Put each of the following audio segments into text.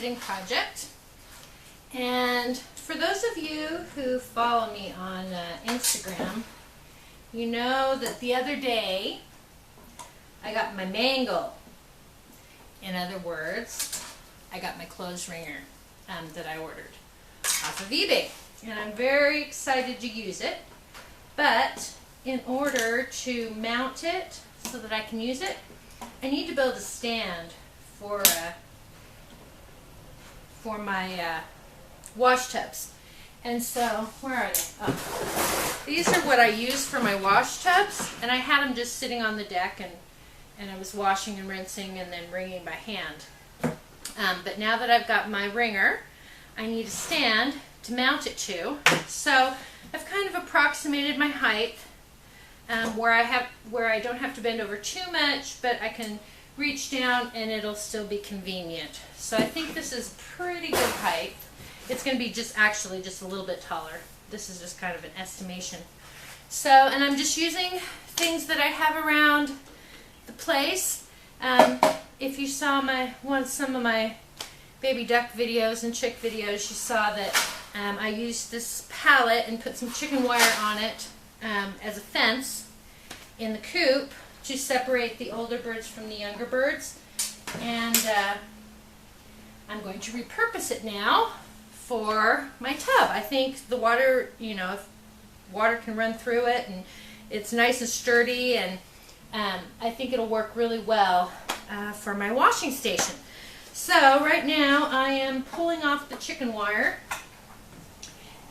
house-sitting project. And for those of you who follow me on Instagram, you know that the other day I got my mangle. In other words, I got my clothes wringer that I ordered off of eBay. And I'm very excited to use it. But in order to mount it so that I can use it, I need to build a stand for my wash tubs. And so, where are they? Oh. These are what I use for my wash tubs, and I had them just sitting on the deck, and I was washing and rinsing and then wringing by hand. But now that I've got my wringer, I need a stand to mount it to. So I've kind of approximated my height where I don't have to bend over too much, but I can reach down and it'll still be convenient. So I think this is pretty good height. It's going to be actually just a little bit taller. This is just kind of an estimation. So, and I'm just using things that I have around the place. If you saw some of my baby duck videos and chick videos, you saw that I used this pallet and put some chicken wire on it as a fence in the coop to separate the older birds from the younger birds. And I'm going to repurpose it now for my tub. I think the water, if water can run through it, and it's nice and sturdy, and I think it'll work really well for my washing station. So right now I am pulling off the chicken wire,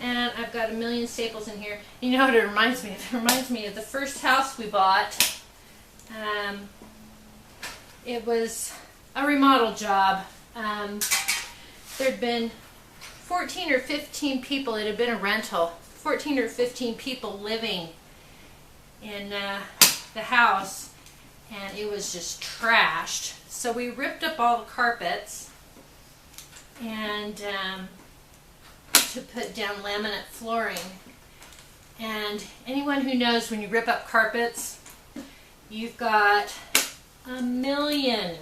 and I've got a million staples in here. You know what it reminds me of? It reminds me of the first house we bought. It was a remodel job. There'd been 14 or 15 people. It had been a rental. 14 or 15 people living in the house, and it was just trashed. So we ripped up all the carpets and to put down laminate flooring. And anyone who knows, when you rip up carpets, you've got a million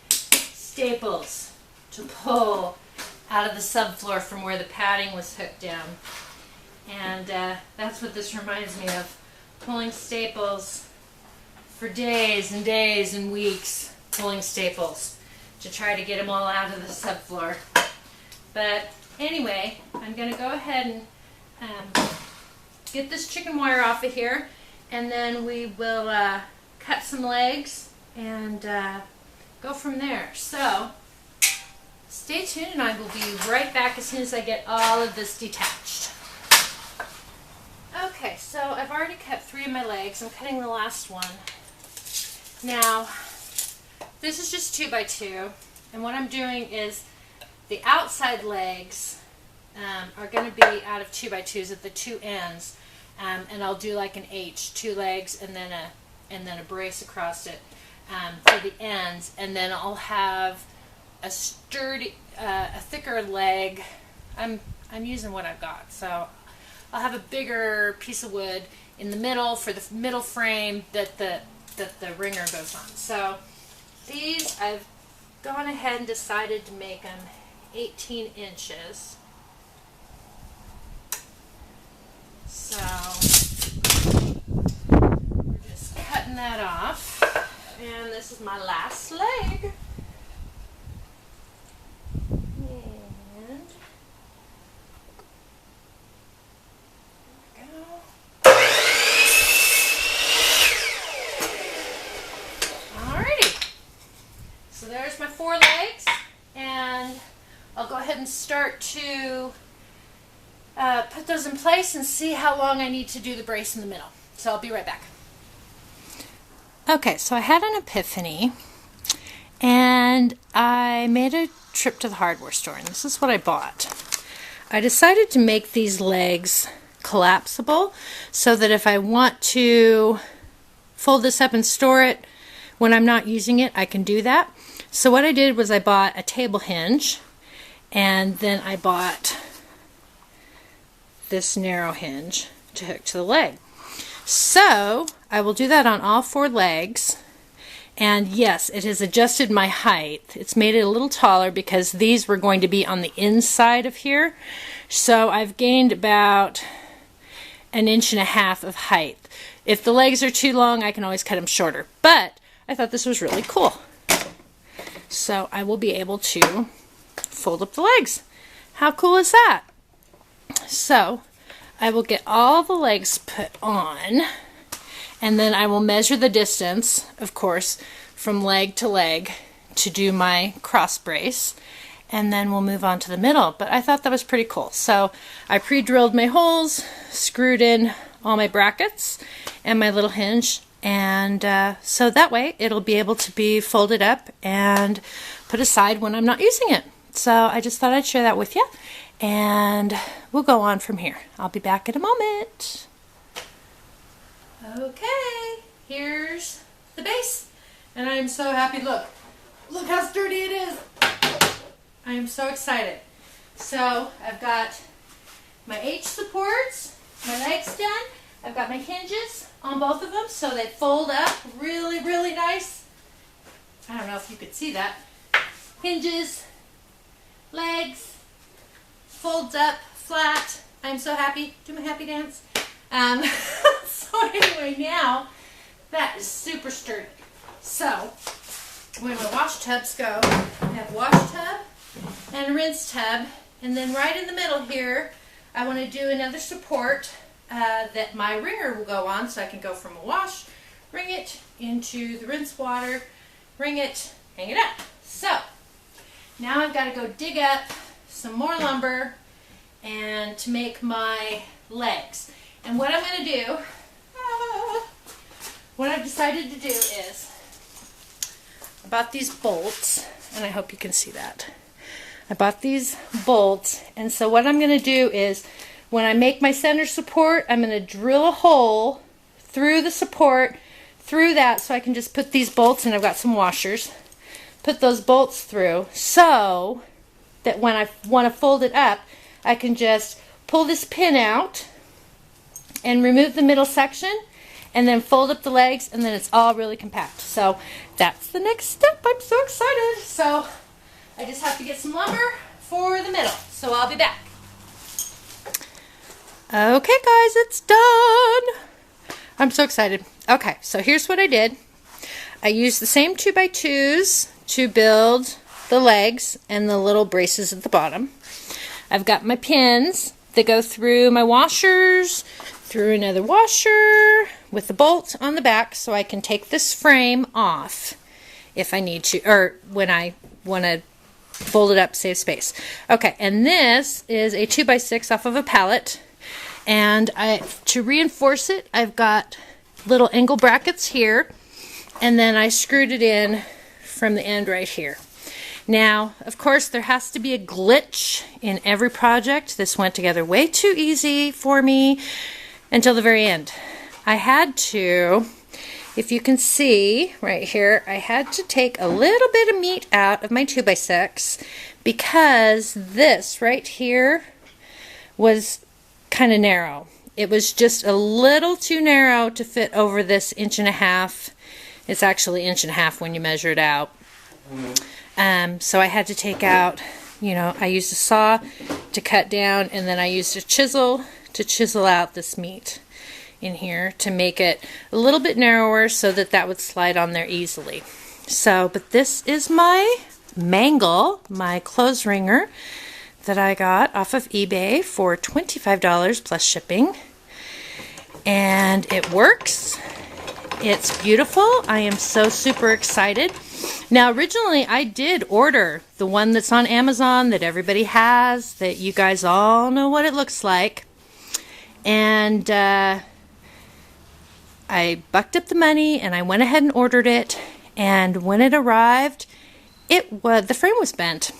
staples to pull out of the subfloor from where the padding was hooked down. And that's what this reminds me of. Pulling staples for days and days and weeks, pulling staples to try to get them all out of the subfloor. But anyway, I'm going to go ahead and get this chicken wire off of here, and then we will cut some legs and go from there. So stay tuned, and I will be right back as soon as I get all of this detached. Okay, so I've already cut 3 of my legs. I'm cutting the last one. Now, this is just 2 by 2, and what I'm doing is the outside legs are going to be out of 2 by 2s at the 2 ends, and I'll do like an H, 2 legs, and then a brace across it for the ends, and then I'll have a sturdy, a thicker leg. I'm using what I've got, so I'll have a bigger piece of wood in the middle for the middle frame that the wringer goes on. So these, I've gone ahead and decided to make them 18 inches. So we're just cutting that off, and this is my last leg. There's my 4 legs, and I'll go ahead and start to put those in place and see how long I need to do the brace in the middle. So I'll be right back. Okay, so I had an epiphany, and I made a trip to the hardware store, and this is what I bought. I decided to make these legs collapsible so that if I want to fold this up and store it when I'm not using it, I can do that. So what I did was I bought a table hinge, and then I bought this narrow hinge to hook to the leg. So I will do that on all 4 legs, And yes, it has adjusted my height. It's made it a little taller because these were going to be on the inside of here. So I've gained about 1.5 inches of height. If the legs are too long, I can always cut them shorter. But I thought this was really cool. So I will be able to fold up the legs. How cool is that? So I will get all the legs put on, and then I will measure the distance, of course, from leg to leg to do my cross brace, and then we'll move on to the middle. But I thought that was pretty cool. So I pre-drilled my holes, screwed in all my brackets and my little hinge, and so that way it'll be able to be folded up and put aside when I'm not using it. So I just thought I'd share that with you, and we'll go on from here. I'll be back in a moment. Okay, here's the base, and I am so happy. Look how sturdy it is. I am so excited. So I've got my H supports, my legs done. I've got my hinges on both of them so they fold up really, really nice. I don't know if you could see that. Hinges, legs, folds up, flat. I'm so happy. Do my happy dance. So anyway, now that is super sturdy. So where my wash tubs go, I have a wash tub and a rinse tub, and then right in the middle here I want to do another support that my wringer will go on, so I can go from a wash, wring it into the rinse water, wring it, hang it up. So now I've got to go dig up some more lumber and to make my legs. And what I'm going to do, what I've decided to do is, I bought these bolts, and I hope you can see that. I bought these bolts, and so what I'm going to do is, when I make my center support, I'm going to drill a hole through the support, through that, so I can just put these bolts, and I've got some washers, put those bolts through, so that when I want to fold it up, I can just pull this pin out and remove the middle section, and then fold up the legs, and then it's all really compact. So that's the next step. I'm so excited. So I just have to get some lumber for the middle. So I'll be back. Okay guys, it's done. I'm so excited. Okay, so here's what I did. I used the same 2x2s to build the legs and the little braces at the bottom. I've got my pins that go through my washers, through another washer with the bolt on the back, so I can take this frame off if I need to, or when I want to fold it up, save space. Okay, and this is a 2x6 off of a pallet, and to reinforce it, I've got little angle brackets here, and then I screwed it in from the end right here. Now, of course, there has to be a glitch in every project. This went together way too easy for me until the very end. I had to, if you can see right here, I had to take a little bit of meat out of my 2x6 because this right here was kind of narrow. It was just a little too narrow to fit over this 1.5 inches. It's actually 1.5 inches when you measure it out. So I had to take out, I used a saw to cut down, and then I used a chisel to chisel out this meat in here to make it a little bit narrower so that that would slide on there easily. So, but this is my mangle, my clothes wringer that I got off of eBay for $25 plus shipping. And it works. It's beautiful. I am so super excited. Now, originally I did order the one that's on Amazon that everybody has, that you guys all know what it looks like. And I bucked up the money and I went ahead and ordered it. And when it arrived, the frame was bent.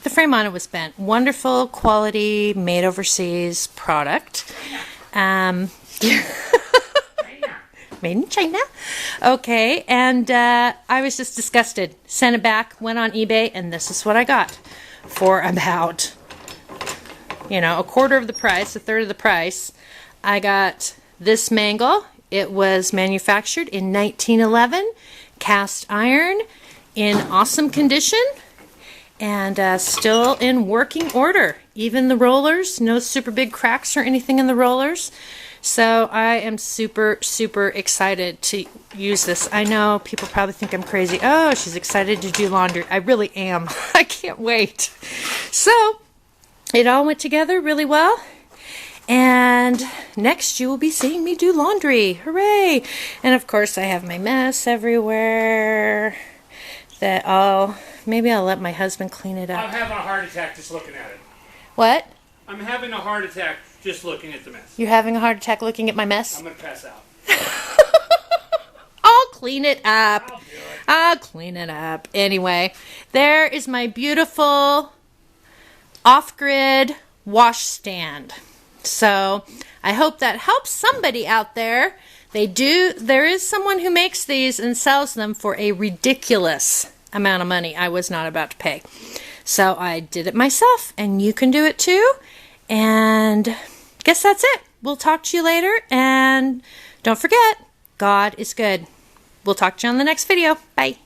The frame on it was bent. Wonderful quality, made overseas product. Made in China. Okay, and I was just disgusted. Sent it back, went on eBay, and this is what I got for about, a quarter of the price, a third of the price. I got this mangle. It was manufactured in 1911. cast iron in awesome condition and still in working order. Even the rollers, no super big cracks or anything in the rollers. So I am super, super excited to use this. I know people probably think I'm crazy. Oh, she's excited to do laundry. I really am. I can't wait. So it all went together really well. And next you will be seeing me do laundry. Hooray! And of course I have my mess everywhere. Maybe I'll let my husband clean it up. I'm having a heart attack just looking at it. What? I'm having a heart attack just looking at the mess. You're having a heart attack looking at my mess? I'm going to pass out. I'll clean it up. I'll do it. I'll clean it up. Anyway, there is my beautiful off-grid wash stand. So I hope that helps somebody out there. There is someone who makes these and sells them for a ridiculous amount of money I was not about to pay. So I did it myself, and you can do it too. And guess that's it. We'll talk to you later, and don't forget, God is good. We'll talk to you on the next video. Bye.